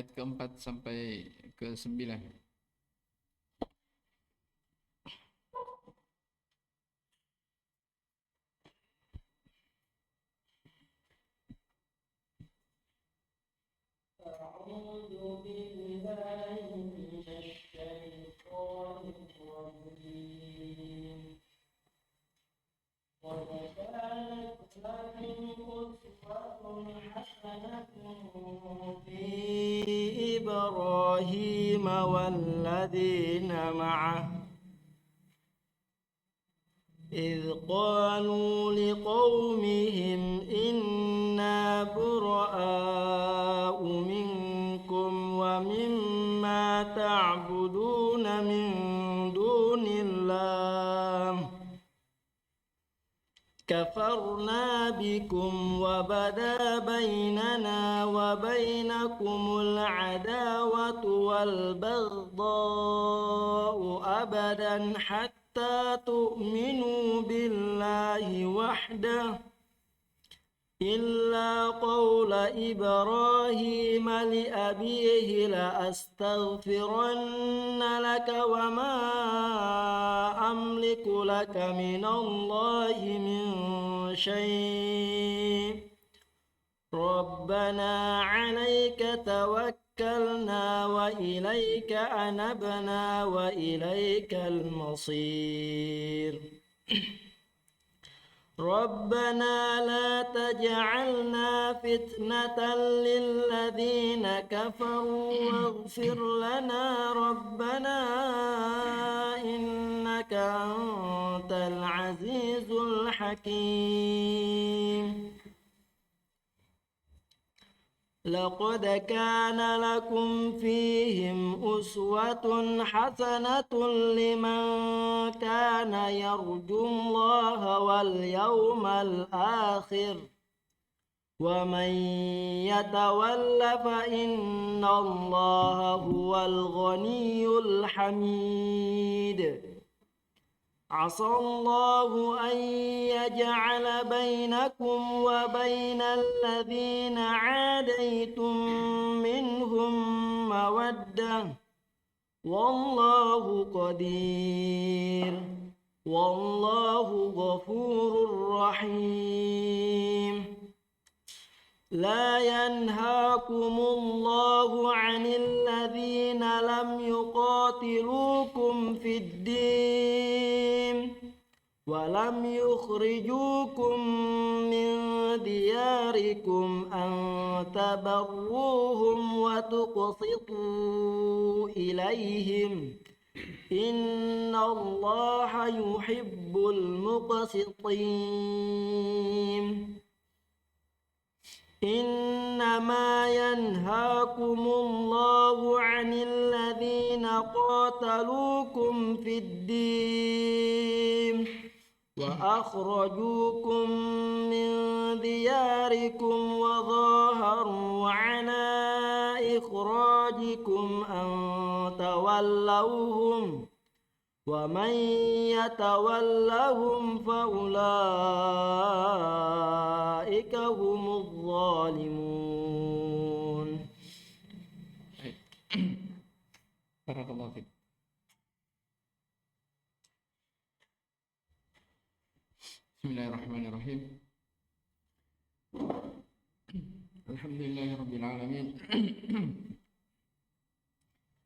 ayat keempat sampai ke-9. في إبراهيم والذين معه إذ قالوا لقومهم إنا براء منكم ومما تعبدون من دون الله كفرنا بكم وبدا بيننا وبينكم العداوة والبغضاء أبدا حتى تؤمنوا بالله وحده إلا قول إبراهيم لأبيه لأستغفرن لك وما أملك لك من الله من شيء ربنا عليك توكلنا وإليك أنبنا وإليك المصير ربنا لا تجعلنا فتنة للذين كفروا واغفر لنا ربنا إنك أنت العزيز الحكيم لقد كان لكم فيهم أسوة حسنة لمن كان يرجو الله واليوم الآخر ومن يتول فإن الله هو الغني الحميد عسى الله أن يجعل بينكم وبين الذين عاديتم منهم مودة والله قدير والله غفور رحيم لا ينهاكم الله عن الذين لم يقاتلوكم في الدين ولم يخرجوكم من دياركم أن تبروهم وتقسطوا إليهم إن الله يحب المقسطين إنما ينهاكم الله عن الذين قاتلوكم في الدين وأخرجوكم من دياركم وظاهروا على إخراجكم أن تولوهم ومن يتولهم فأولئك هم الظالمون. Barakallahu fiik. Bismillahirrahmanirrahim. Alhamdulillahirabbil alamin.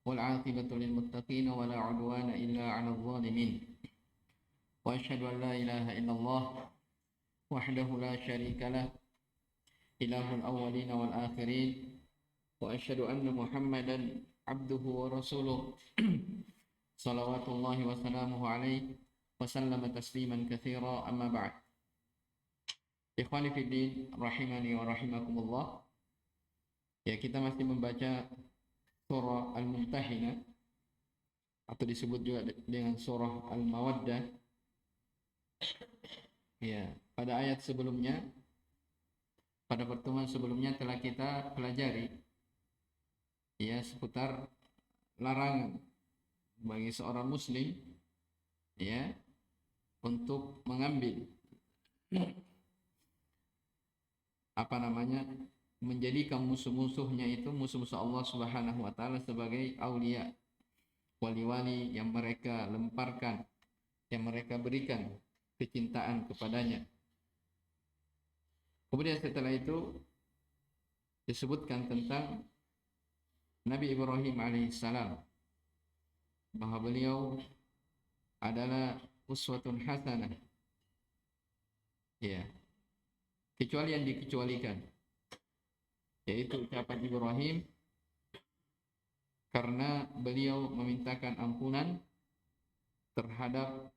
Wal 'aqibatu lil muttaqin wa la 'udwana illa 'alal zalimin. Wa asyhadu an la ilaha illallah wahdahu la syarika lah ilahul awwalin wal akhirin wa asyhadu anna Muhammadan abduhu wa rasuluh salawatullahi wa salamuhu alaihi wa sallama tasliman katsira amma ba'd. Ikhwani fid din rahimani wa rahimakumullah. Ya, kita masih membaca surah Al-Mumtahinah atau disebut juga dengan surah Al-Mawaddah. Ya, pada ayat sebelumnya, pada pertemuan sebelumnya telah kita pelajari ya seputar larangan bagi seorang muslim ya untuk mengambil menjadikan musuh-musuhnya itu, musuh-musuh Allah Subhanahu wa taala, sebagai aulia, wali-wali yang mereka lemparkan, yang mereka berikan kecintaan kepadanya. Kemudian setelah itu disebutkan tentang Nabi Ibrahim alaihissalam, bahwa beliau adalah uswatun hasanah, ya, kecuali yang dikecualikan, yaitu ucapan Ibrahim karena beliau memintakan ampunan terhadap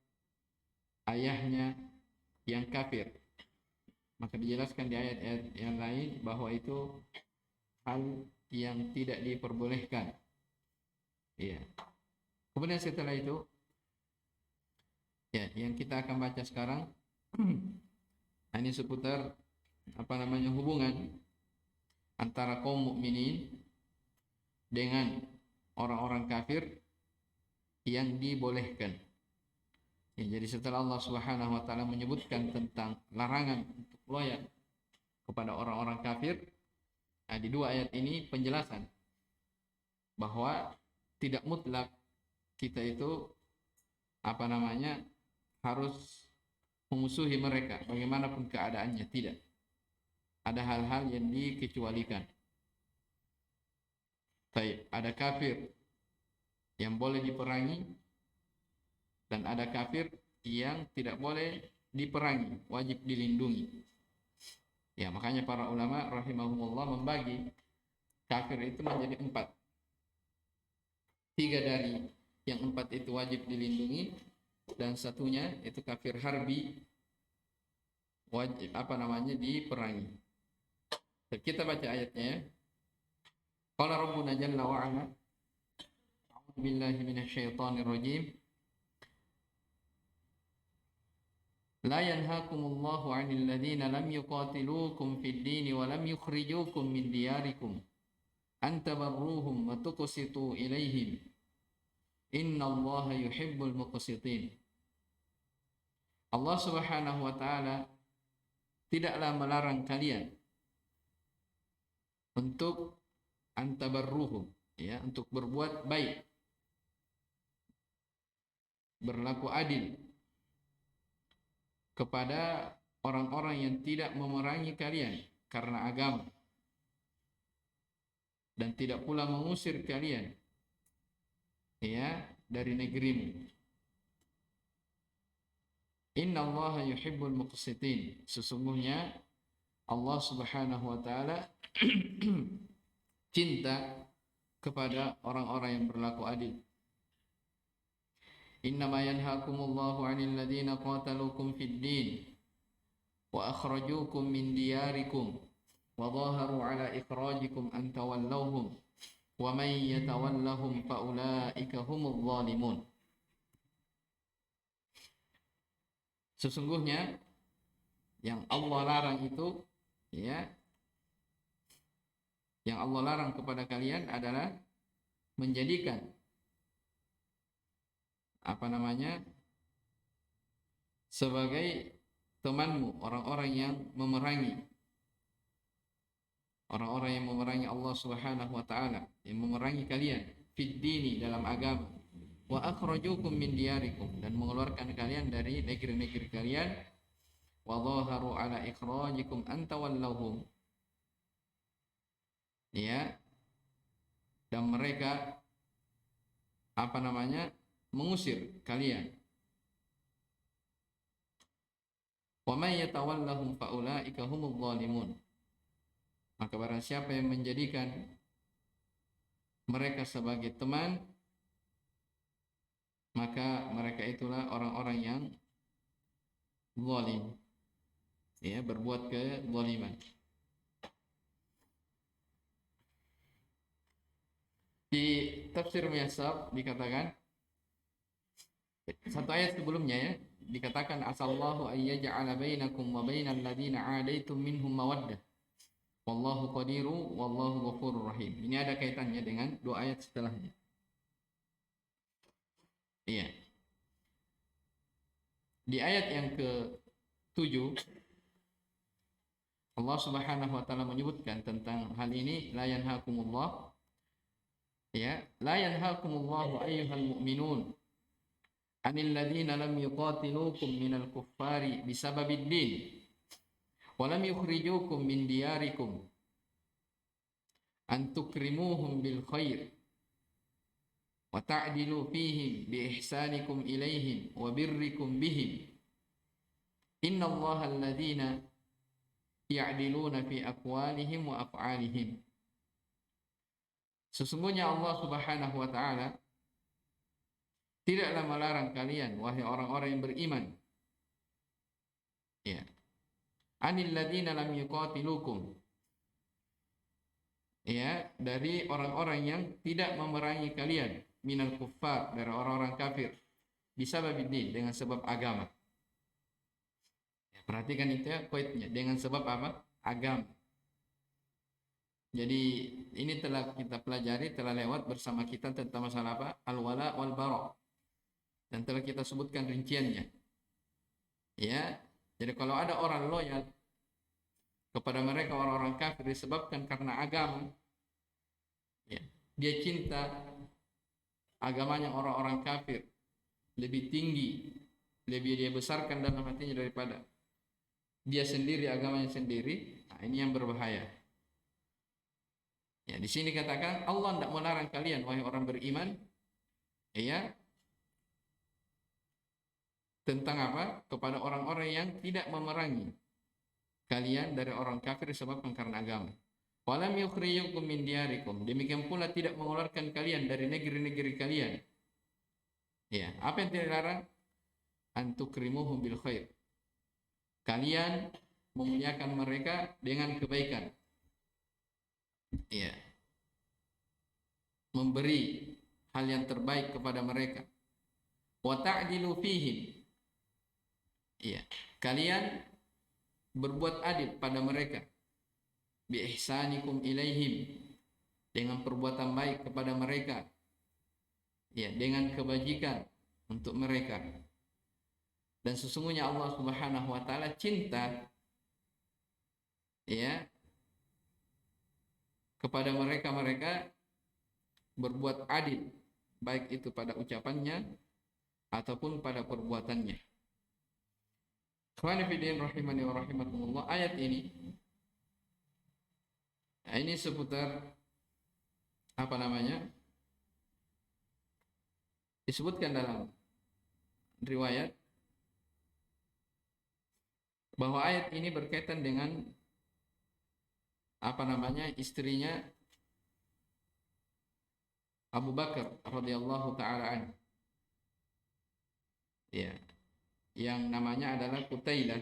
ayahnya yang kafir. Maka dijelaskan di ayat-ayat yang lain bahwa itu hal yang tidak diperbolehkan. Ya. Kemudian setelah itu, ya, yang kita akan baca sekarang ini seputar hubungan antara kaum mukminin dengan orang-orang kafir yang dibolehkan. Ya, jadi setelah Allah Subhanahu wa taala menyebutkan tentang larangan untuk loyal kepada orang-orang kafir, di dua ayat ini penjelasan bahwa tidak mutlak kita itu harus memusuhi mereka bagaimanapun keadaannya, tidak. Ada hal-hal yang dikecualikan. Baik, ada kafir yang boleh diperangi dan ada kafir yang tidak boleh diperangi, wajib dilindungi. Ya, makanya para ulama rahimahumullah membagi kafir itu menjadi 4. 3 dari yang 4 itu wajib dilindungi, dan satunya itu kafir harbi, wajib diperangi. Kita baca ayatnya. Qala rabbuna jalla wa ala, a'udzu billahi minasyaitonir rajim. La yanhaakumullahu 'anil ladzina lam yuqatilukum fid din wa lam yukhrijukum min diyarikum an tabarruhum wa tuqsitu ilaihim. Innallaha yuhibbul muqsitin. Allah Subhanahu wa taala tidaklah melarang kalian untuk antabarruhum, ya, untuk berbuat baik, berlaku adil kepada orang-orang yang tidak memerangi kalian karena agama, dan tidak pula mengusir kalian, ya, dari negerimu. Innallaha yuhibbul muqsitin. Sesungguhnya Allah Subhanahu wa taala cinta kepada orang-orang yang berlaku adil. Innama yanhaakumullahu 'anil ladzina qataluukum fid din wa akhrajuukum min diyarikum wa dhaharu 'ala ikhrajikum an tawallawhum wa man yatawallahum fa ulaika humudz zalimun. Sesungguhnya yang Allah larang itu, ya, yang Allah larang kepada kalian adalah menjadikan sebagai temanmu orang-orang yang memerangi, orang-orang yang memerangi Allah Subhanahu wa taala, yang memerangi kalian fid dini, dalam agama, wa akhrajukum min diyarikum, dan mengeluarkan kalian dari negeri-negeri kalian, wa dhaharu ala ikhrajikum an tawallahum, ya, dan mereka mengusir kalian. Wa may yatawallahum fa ulaika humudz zalimun. Maka barang siapa yang menjadikan mereka sebagai teman, maka mereka itulah orang-orang yang zalim, ya, berbuat kezaliman. Di tafsir Muyassar dikatakan, satu ayat sebelumnya, ya, dikatakan asallahu ayyaj'ala bainakum wa bainal ladzina 'adaitum minhum mawaddah wallahu qadiru wallahu ghafurur rahim. Ini ada kaitannya dengan 2 ayat setelahnya. Iya. Di ayat yang ke-7 Allah Subhanahu wa taala menyebutkan tentang hal ini, la yanhakumullah, ya, la yanhakumullahu ayyuhal mu'minun anil ladzina lam yuqatilukum minal kuffari bisababid din wa lam yukhrijukum min diyarikum an tukrimuhum bil khair wa ta'dilu fihim bi ihsanikum ilaihim wa birrikum bihim innallaha alladzina ya'diluna fi aqwalihim wa af'alihim. Sesungguhnya Allah Subhanahu wa taala tidaklah melarang kalian wahai orang-orang yang beriman, ya, anil ladzina lam yuqatilukum, ya, dari orang-orang yang tidak memerangi kalian, minal kuffar, dari orang-orang kafir, bisababiddin, dengan sebab agama. Ya, perhatikan itu ya, poinnya, dengan sebab apa? Agama. Jadi ini telah kita pelajari, telah lewat bersama kita tentang masalah apa? Al-wala wal bara. Dan telah kita sebutkan rinciannya. Ya, jadi kalau ada orang loyal kepada mereka orang-orang kafir disebabkan karena agama, ya, dia cinta agamanya orang-orang kafir lebih tinggi, lebih dia besarkan dalam hatinya daripada dia sendiri, agamanya sendiri. Nah, ini yang berbahaya. Ya, di sini katakan Allah tidak melarang kalian wahai orang beriman, ya, tentang apa? Kepada orang-orang yang tidak memerangi kalian dari orang kafir disebabkan karena agama. Walam yukhrijukum min diyarikum, demikian pula tidak mengeluarkan kalian dari negeri-negeri kalian. Ya, apa yang dilarang? Antukrimuhum bil khair. Kalian memuliakan mereka dengan kebaikan. Ya, memberi hal yang terbaik kepada mereka. Wa ta'dilu fihim, ya, kalian berbuat adil pada mereka. Bi ihsanikum ilaihim, dengan perbuatan baik kepada mereka, ya, dengan kebajikan untuk mereka. Dan sesungguhnya Allah Subhanahu wa taala cinta, ya, kepada mereka berbuat adil, baik itu pada ucapannya ataupun pada perbuatannya. Ikhwani fillah rahimani wa rahimakumullah, ayat ini seputar apa namanya? Disebutkan dalam riwayat bahwa ayat ini berkaitan dengan apa namanya? Istrinya Abu Bakar radhiyallahu taala anhu, ya, yang namanya adalah Qutailah.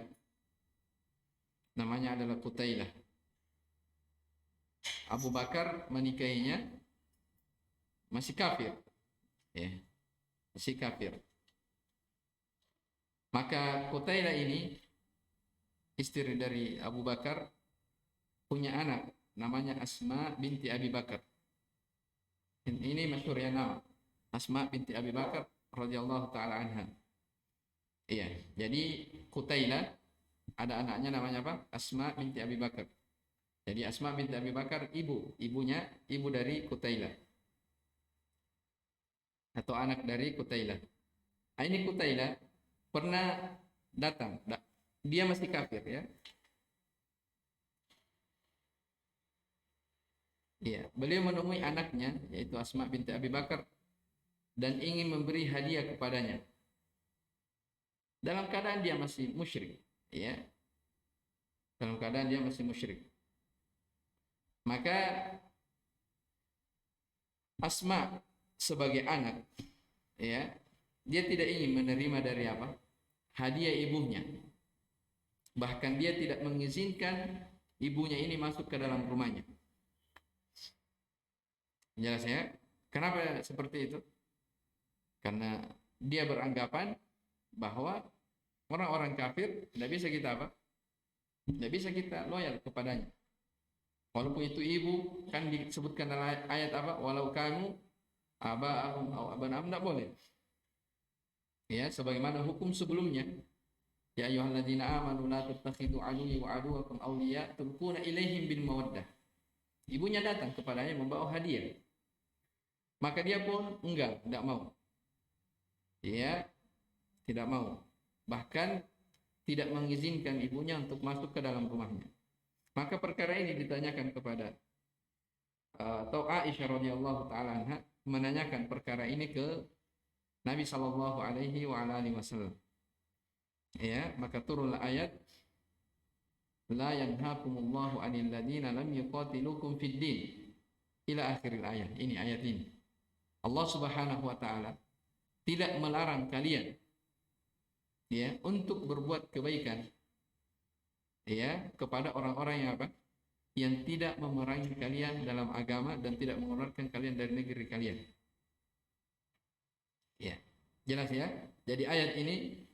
Namanya adalah Qutailah. Abu Bakar menikahinya masih kafir, ya, masih kafir. Maka Qutailah ini istri dari Abu Bakar punya anak namanya Asma binti Abi Bakar. Ini masyhur ya nama, Asma binti Abi Bakar radhiyallahu taala anha. Iya, jadi Qutailah ada anaknya namanya apa? Asma binti Abi Bakar. Jadi Asma binti Abi Bakar ibu dari Qutailah, atau anak dari Qutailah. Nah, ini Qutailah pernah datang, dia masih kafir, ya. Iya, beliau menemui anaknya yaitu Asma binti Abi Bakar dan ingin memberi hadiah kepadanya. Dalam keadaan dia masih musyrik, ya. Dalam keadaan dia masih musyrik. Maka Asma sebagai anak, ya, dia tidak ingin menerima dari apa? Hadiah ibunya. Bahkan dia tidak mengizinkan ibunya ini masuk ke dalam rumahnya. Jelas ya? Kenapa seperti itu? Karena dia beranggapan bahwa orang-orang kafir tidak bisa kita apa? Tidak bisa kita loyal kepadanya. Walaupun itu ibu, kan disebutkan dalam ayat apa? Walau kanu aba'ahum aw abanahum, tidak boleh. Ya, sebagaimana hukum sebelumnya. Ya ayyuhalladzina amanu la tattakhidhu aduwwi wa aduwwakum awliya tulquna ilaihim bil mawaddah. Ibunya datang kepadanya membawa hadiah. Maka dia pun tidak mau. Ya, tidak mau. Bahkan tidak mengizinkan ibunya untuk masuk ke dalam rumahnya. Maka perkara ini ditanyakan kepada atau Aisyah radhiyallahu taala anha menanyakan perkara ini ke Nabi sallallahu alaihi wasallam. Ya, maka turunlah ayat la yanhaakumullahu 'anil ladzina lam yuqatilukum fid din ila akhiril ayat. Ini ayat ini. Allah Subhanahu wa taala tidak melarang kalian ya untuk berbuat kebaikan ya kepada orang-orang yang apa? Yang tidak memerangi kalian dalam agama dan tidak mengeluarkan kalian dari negeri kalian. Ya. Jelas ya? Jadi ayat ini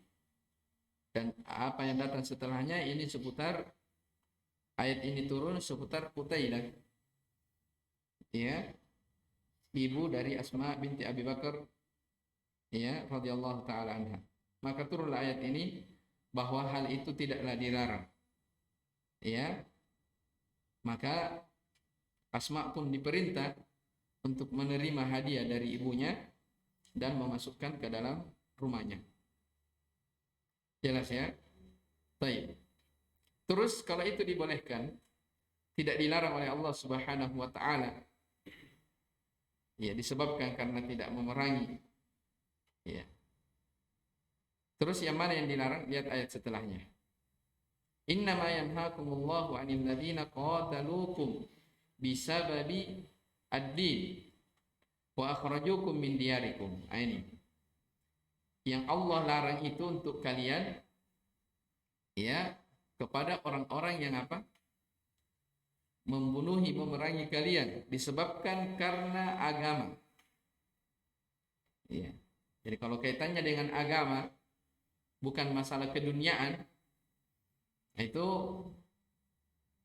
dan apa yang datang setelahnya ini seputar ayat ini turun seputar Qutailah. Ya. Ibu dari Asma binti Abi Bakar ya radhiyallahu taala anha. Maka turunlah ayat ini bahwa hal itu tidaklah dilarang. Ya. Maka Asma pun diperintah untuk menerima hadiah dari ibunya dan memasukkan ke dalam rumahnya. Jelas ya? Baik. Terus kalau itu dibolehkan, tidak dilarang oleh Allah Subhanahu wa taala. Ya, disebabkan karena tidak memerangi. Ya. Terus yang mana yang dilarang? Lihat ayat setelahnya. Innama yanhaakumullahu 'anil ladzina qataluukum bisababi ad-din wa akhrajukum min diyarikum. Ini. Yang Allah larang itu untuk kalian ya kepada orang-orang yang apa? Membunuhi, memerangi kalian disebabkan karena agama. Ya. Jadi kalau kaitannya dengan agama bukan masalah keduniaan, itu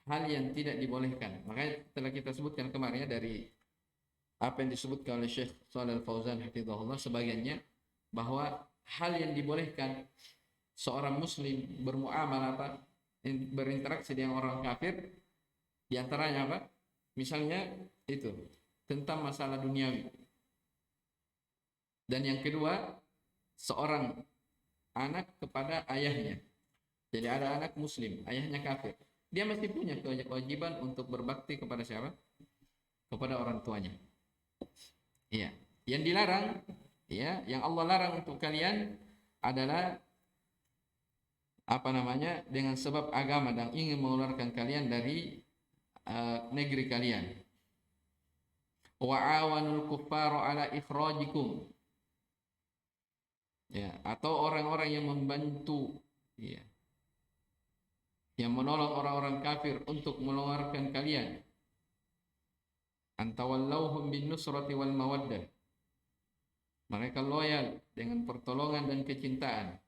hal yang tidak dibolehkan. Makanya telah kita sebutkan kemarin ya dari apa yang disebutkan oleh Syekh Shalih Al-Fauzan hafizahullah sebagiannya bahwa hal yang dibolehkan seorang muslim bermuamalah apa berinteraksi dengan orang kafir diantaranya apa? Misalnya itu tentang masalah duniawi. Dan yang kedua seorang anak kepada ayahnya. Jadi ada anak muslim, ayahnya kafir. Dia masih punya kewajiban untuk berbakti kepada siapa? Kepada orang tuanya. Iya. Yang dilarang, ya, yang Allah larang untuk kalian adalah dengan sebab agama dan ingin mengeluarkan kalian dari negeri kalian. Wa awanul kuffara ala ikhrajikum. Ya, atau orang-orang yang membantu ya, yang menolong orang-orang kafir untuk mengeluarkan kalian. Antawallauhum bin nusrati wal mawaddah. Mereka loyal dengan pertolongan dan kecintaan.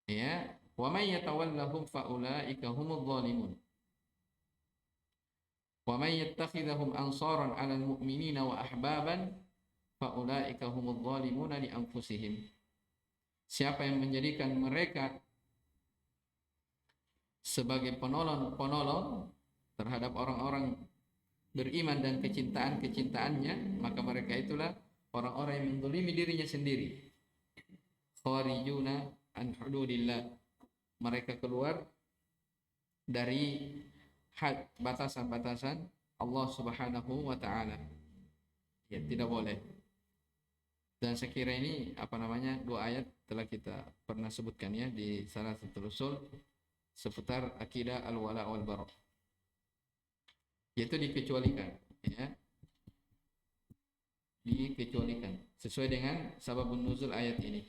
Ya, wa may yatawallahum fa ulaika humudz zalimun. Wa may yattakhidhum ansaran 'alal mu'minina wa ahbaban fa ulaika humudz zalimuna li anfusihim. Siapa yang menjadikan mereka sebagai penolong terhadap orang-orang beriman dan kecintaannya, maka mereka itulah orang-orang yang menzalimi dirinya sendiri. Kharijuna an hududillah. Mereka keluar dari had batasan-batasan Allah Subhanahu wa taala. Ya, tidak boleh. Dan saya kira ini dua ayat telah kita pernah sebutkan ya di salah satu usul seputar akidah al-wala wal bara. Yaitu dikecualikan ya. Dikecualikan sesuai dengan sababun nuzul ayat ini.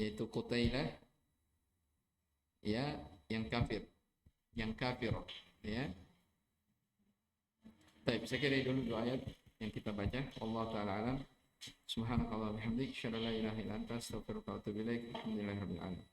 Yaitu Qutailah ya yang kafir ya. Baik, saya kira dulu dua ayat yang kita baca. Allah taala alam. Subhanakallah bihamdik, asyhadu an la ilaha illa anta, astaghfiruka wa atubu ilaik. Alhamdulillahirabbil alamin.